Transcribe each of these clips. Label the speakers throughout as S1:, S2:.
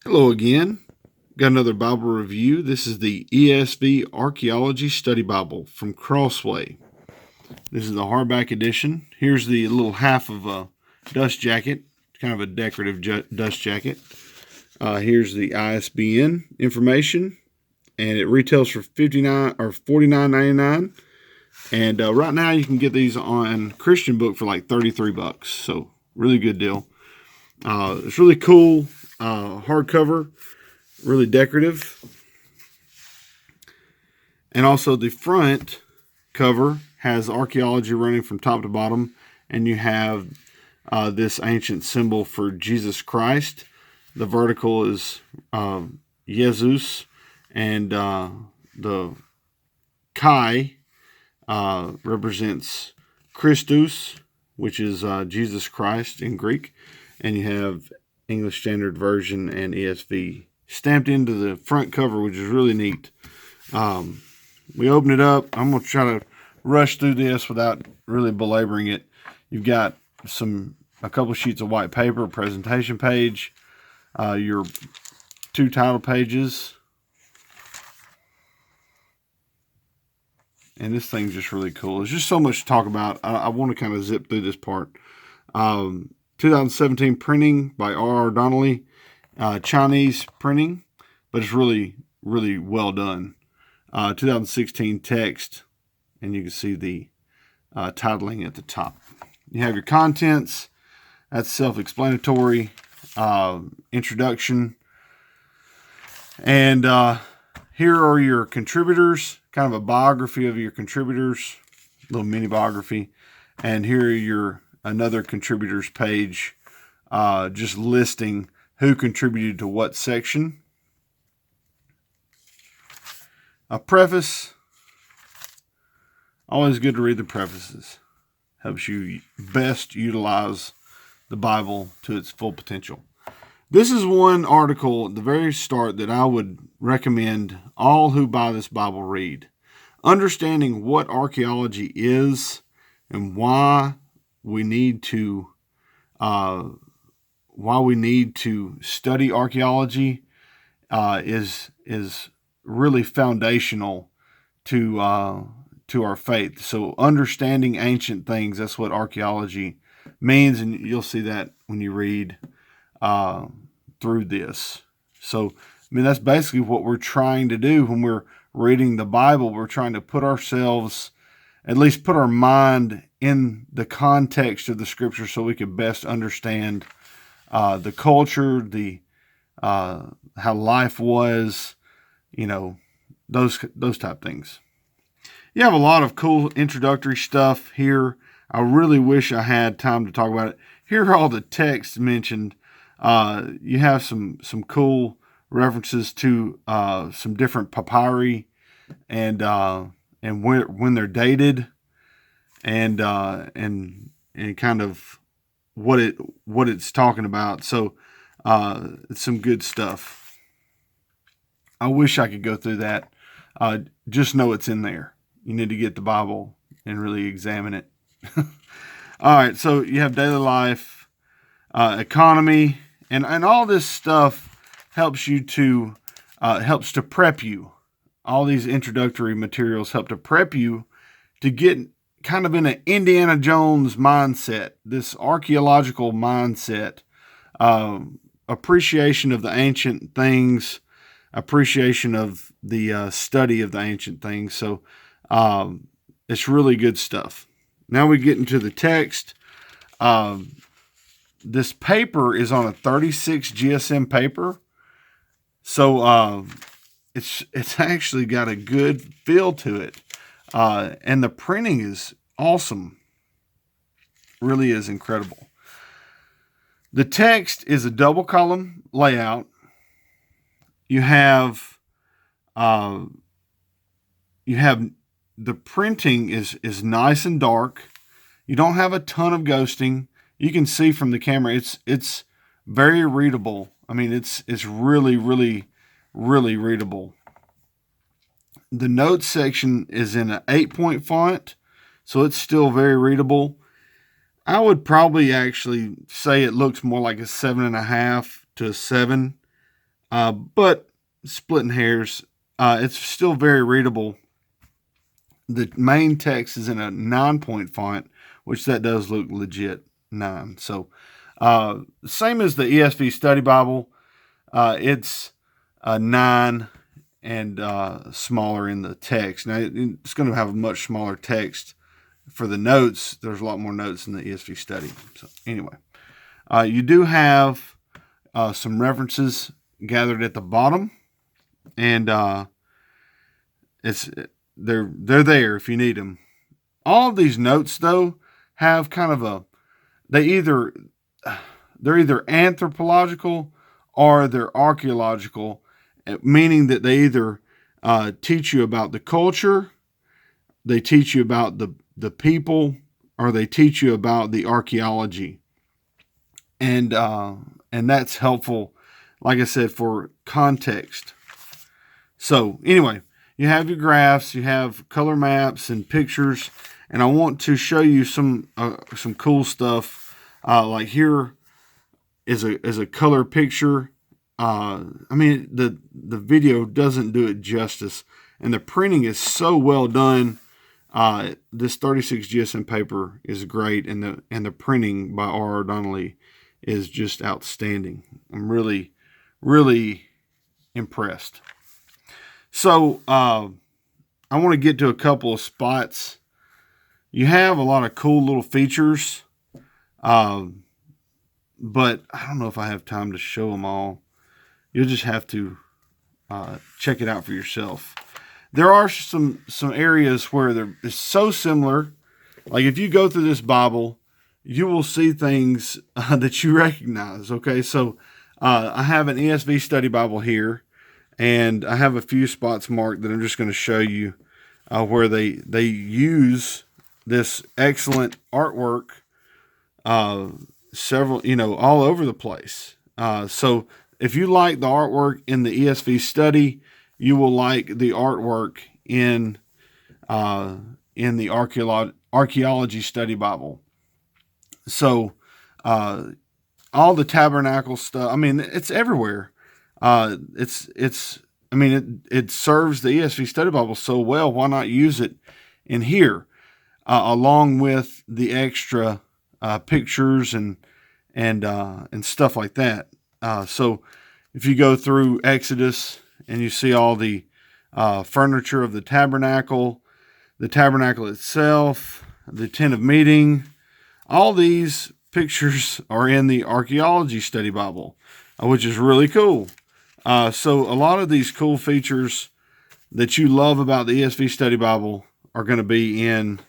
S1: Hello again. Got another Bible review. This is the ESV Archaeology Study Bible from Crossway. This is the hardback edition. Here's the little half of a dust jacket, kind of a decorative dust jacket. Here's the ISBN information, and it retails for $49.99. And right now you can get these on Christian Book for like $33. So really good deal. It's really cool. Hardcover, really decorative. And also the front cover has archaeology running from top to bottom, and you have this ancient symbol for Jesus Christ. The vertical is Jesus, and the Chi represents Christus, which is Jesus Christ in Greek, and you have English Standard Version and ESV stamped into the front cover, which is really neat. We open it up. I'm going to try to rush through this without really belaboring it. You've got a couple sheets of white paper, presentation page, your two title pages, and this thing's just really cool. There's just so much to talk about. I want to kind of zip through this part. 2017 printing by R.R. Donnelly, Chinese printing, but it's really, really well done. 2016 text, and you can see the titling at the top. You have your contents. That's self-explanatory. Introduction. And here are your contributors, kind of a biography of your contributors, a little mini biography. And here are another contributors page, just listing who contributed to what section. A preface. Always good to read the prefaces. Helps you best utilize the Bible to its full potential. This is one article at the very start that I would recommend all who buy this Bible read. Understanding what archaeology is and why we need to study archaeology is really foundational to our faith. So understanding ancient things, that's what archaeology means, and you'll see that when you read through this. So, that's basically what we're trying to do when we're reading the Bible. We're trying to put ourselves, at least put our mind in the context of the Scripture so we can best understand the culture, how life was, those type things. You have a lot of cool introductory stuff here. I really wish I had time to talk about it. Here are all the texts mentioned. You have some cool references to some different papyri and when they're dated, and kind of what it's talking about. So it's some good stuff. I wish I could go through that. Just know it's in there. You need to get the Bible and really examine it. All right, so you have daily life, economy, and all this stuff helps to prep you. All these introductory materials help to prep you to get kind of in an Indiana Jones mindset, this archaeological mindset, appreciation of the ancient things, appreciation of the study of the ancient things. So it's really good stuff. Now we get into the text. This paper is on a 36 GSM paper. So it's actually got a good feel to it. And the printing is awesome. Really is incredible. The text is a double column layout. You have the printing is nice and dark. You don't have a ton of ghosting. You can see from the camera it's very readable. It's really, really, really readable. The notes section is in an 8-point font, so it's still very readable. I would probably actually say it looks more like a 7.5 to a 7. but splitting hairs, it's still very readable. The main text is in a 9-point font, which that does look legit 9. So, same as the ESV Study Bible, it's a 9 and smaller in the text. Now, it's going to have a much smaller text for the notes. There's a lot more notes in the ESV Study. So, anyway, you do have some references gathered at the bottom, and they're there if you need them. All of these notes, though, have kind of they're either anthropological or they're archaeological, meaning that they either teach you about the culture, they teach you about the people, or they teach you about the archaeology. And that's helpful, like I said, for context. So anyway, you have your graphs, you have color maps and pictures, and I want to show you some cool stuff. Like here is a color picture. I mean, the video doesn't do it justice, and the printing is so well done. This 36 GSM paper is great, and the printing by R.R. Donnelly is just outstanding. I'm really, really impressed. So I want to get to a couple of spots. You have a lot of cool little features, but I don't know if I have time to show them all. You'll just have to check it out for yourself. There are some areas where they're so similar. Like if you go through this Bible, you will see things that you recognize. Okay, so I have an ESV Study Bible here, and I have a few spots marked that I'm just going to show you where they use this excellent artwork, several, all over the place. So if you like the artwork in the ESV Study, you will like the artwork in the Archaeology Study Bible. So all the tabernacle stuff, I mean, it's everywhere. It serves the ESV Study Bible so well. Why not use it in here, along with the extra pictures and stuff like that. So if you go through Exodus and you see all the furniture of the tabernacle itself, the tent of meeting, all these pictures are in the Archaeology Study Bible, which is really cool. So a lot of these cool features that you love about the ESV Study Bible are going to be in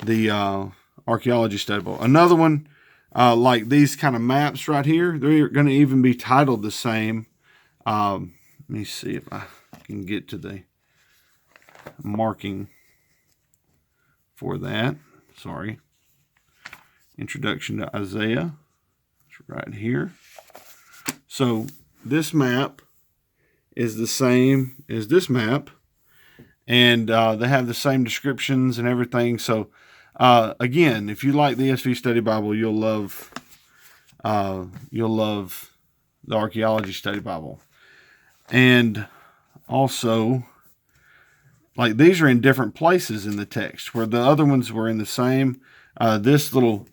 S1: the Archaeology Study Bible. Another one, like these kind of maps right here, they're going to even be titled the same. Let me see if I can get to the marking for that. Sorry. Introduction to Isaiah. It's right here. So this map is the same as this map, and they have the same descriptions and everything. So again, if you like the ESV Study Bible, you'll love the Archaeology Study Bible. And also, like, these are in different places in the text, where the other ones were in the same. This little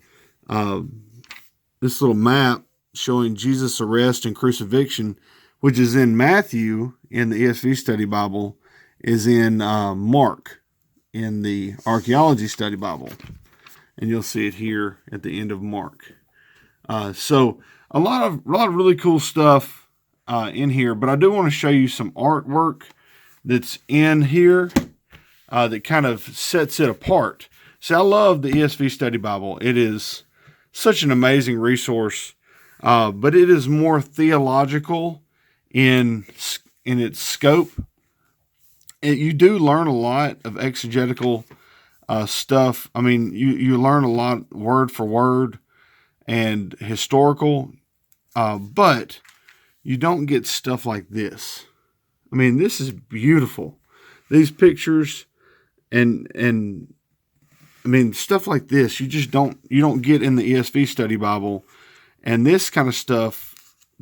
S1: map showing Jesus' arrest and crucifixion, which is in Matthew in the ESV Study Bible, is in Mark in the Archaeology Study Bible. And you'll see it here at the end of Mark. So a lot of really cool stuff in here, but I do want to show you some artwork that's in here that kind of sets it apart. So I love the ESV Study Bible. It is such an amazing resource, but it is more theological in its scope. You do learn a lot of exegetical stuff. I mean, you learn a lot word for word and historical, but you don't get stuff like this. I mean, this is beautiful. These pictures and I mean, stuff like this, you don't get in the ESV Study Bible. And this kind of stuff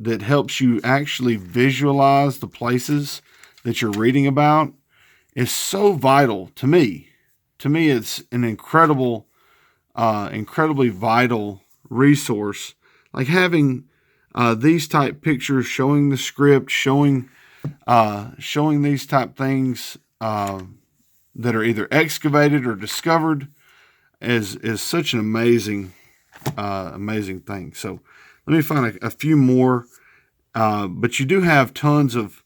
S1: that helps you actually visualize the places that you're reading about is so vital to me. To me, it's an incredibly vital resource. Like having these type pictures showing the script, showing these type things that are either excavated or discovered is such an amazing thing. So let me find a few more. But you do have tons of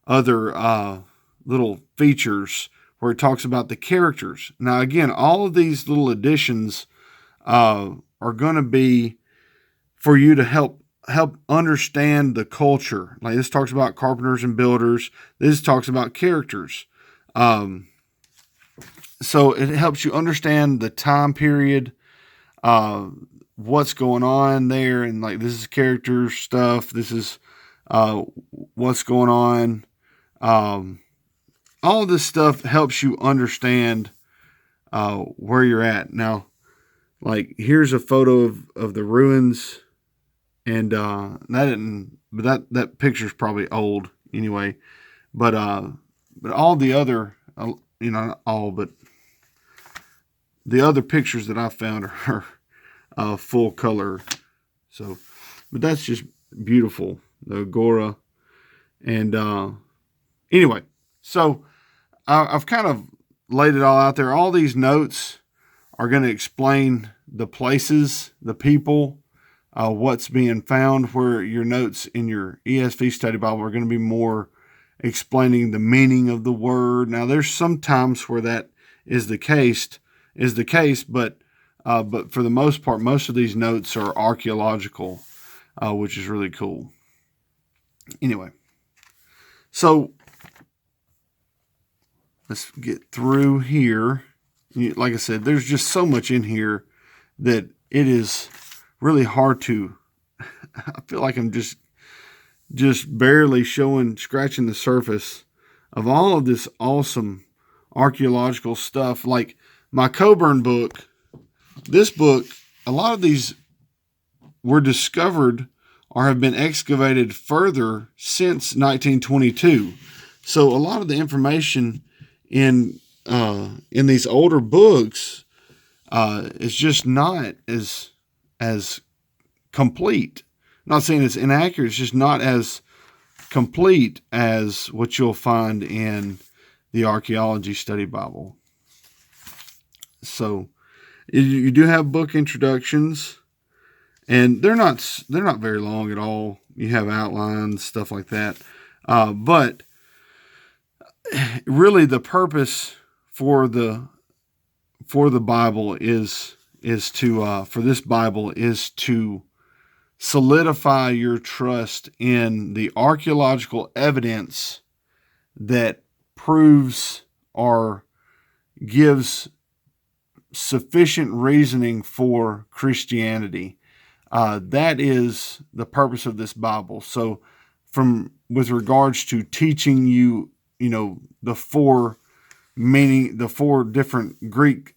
S1: other little features where it talks about the characters. Now, again, all of these little additions are going to be for you to help understand the culture. Like this talks about carpenters and builders. This talks about characters. So it helps you understand the time period, what's going on there, and like this is character stuff. This is what's going on. All of this stuff helps you understand where you're at. Now, like here's a photo of the ruins, and that picture's probably old anyway. But all the other, not all, but the other pictures that I found are full color. So, but that's just beautiful, the agora. And anyway, so I've kind of laid it all out there. All these notes are going to explain the places, the people, what's being found, where your notes in your ESV study Bible are going to be more explaining the meaning of the word. Now, there's some times where that is the case, but for the most part, most of these notes are archaeological, which is really cool. Anyway, so let's get through here. Like I said, there's just so much in here that it is really hard to, I feel like I'm just barely scratching the surface of all of this awesome archaeological stuff. Like my Coburn book, this book, a lot of these were discovered or have been excavated further since 1922. So a lot of the information in these older books is just not as complete. I'm not saying it's inaccurate, it's just not as complete as what you'll find in the Archaeology Study Bible. So you do have book introductions, and they're not very long at all. You have outlines, stuff like that. But really the purpose for the Bible is to solidify your trust in the archaeological evidence that proves or gives sufficient reasoning for Christianity. That is the purpose of this Bible. So with regards to teaching you, the four different Greek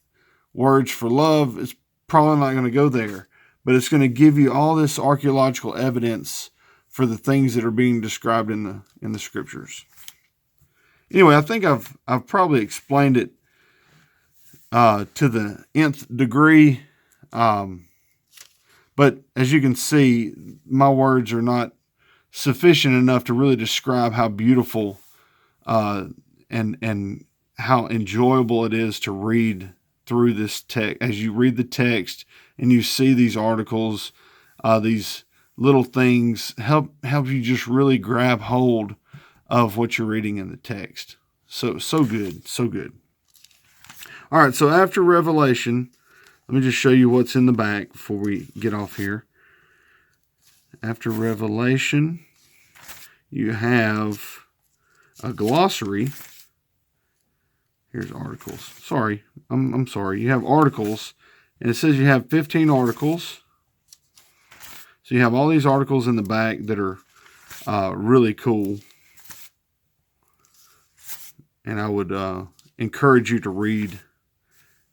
S1: words for love, is probably not going to go there, but it's going to give you all this archaeological evidence for the things that are being described in the scriptures. Anyway, I think I've probably explained it to the nth degree, but as you can see, my words are not sufficient enough to really describe how beautiful and how enjoyable it is to read through this text. As you read the text and you see these articles, these little things help you just really grab hold of what you're reading in the text. So good. All right, so after Revelation, let me just show you what's in the back before we get off here. After Revelation, you have a glossary. Here's articles. Sorry, I'm sorry. You have articles, and it says you have 15 articles. So you have all these articles in the back that are really cool. And I would encourage you to read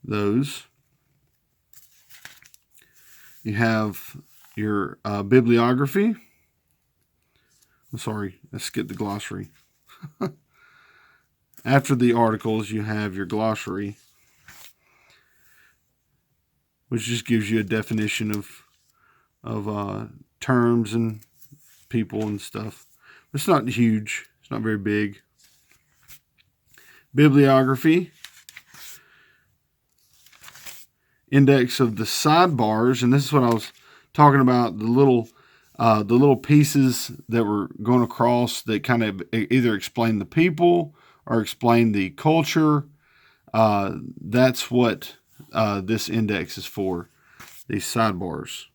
S1: those. You have your bibliography. Sorry, I skipped the glossary. After the articles, you have your glossary, which just gives you a definition of terms and people and stuff. It's not huge. It's not very big. Bibliography. Index of the sidebars, and this is what I was talking about, the little pieces that were going across that kind of either explain the people or explain the culture. That's what this index is for, these sidebars.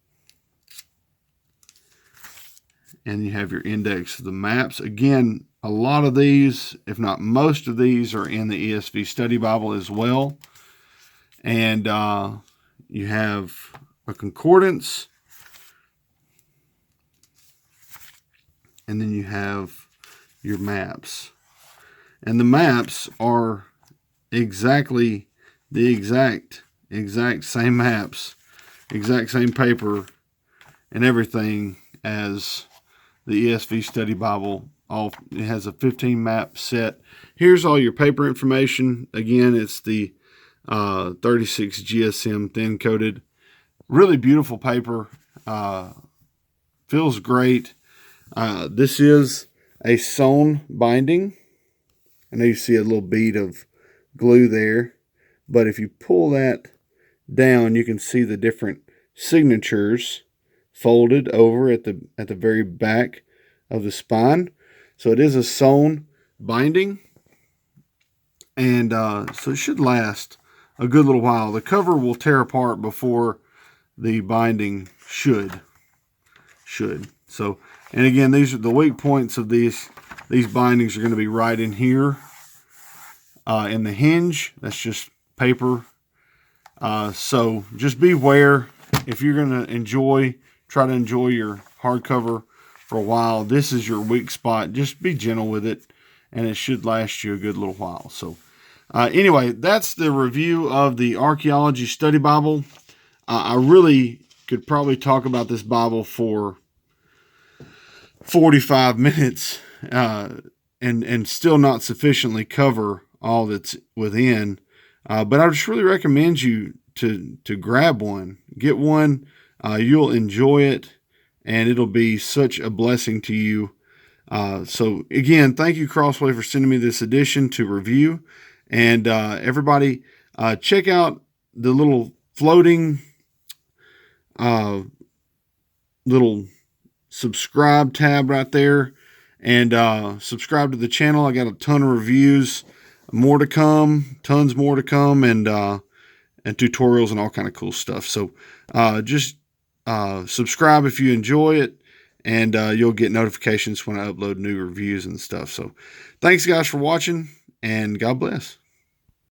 S1: And you have your index of the maps. Again, a lot of these, if not most of these, are in the ESV Study Bible as well. And you have a concordance. And then you have your maps. And the maps are exactly the exact same maps, exact same paper and everything as the ESV Study Bible. It has a 15 map set. Here's all your paper information. Again, it's the 36 GSM thin coated. Really beautiful paper. Feels great. This is a sewn binding. I know you see a little bead of glue there, but if you pull that down, you can see the different signatures folded over at the very back of the spine. So it is a sewn binding, and so it should last a good little while. The cover will tear apart before the binding should. So, and again, these are the weak points of these bindings are going to be right in here in the hinge. That's just paper. So just beware if you're going to try to enjoy your hardcover for a while. This is your weak spot. Just be gentle with it, and it should last you a good little while. So anyway, that's the review of the Archaeology Study Bible. I really could probably talk about this Bible for 45 minutes and still not sufficiently cover all that's within. But I just really recommend you to grab one. Get one. You'll enjoy it, and it'll be such a blessing to you. So again, thank you, Crossway, for sending me this edition to review. And everybody, check out the little floating little subscribe tab right there, and subscribe to the channel. I got a ton of reviews, more to come, tons more to come, and tutorials and all kind of cool stuff. So just subscribe if you enjoy it, and you'll get notifications when I upload new reviews and stuff. So thanks guys for watching, and God bless.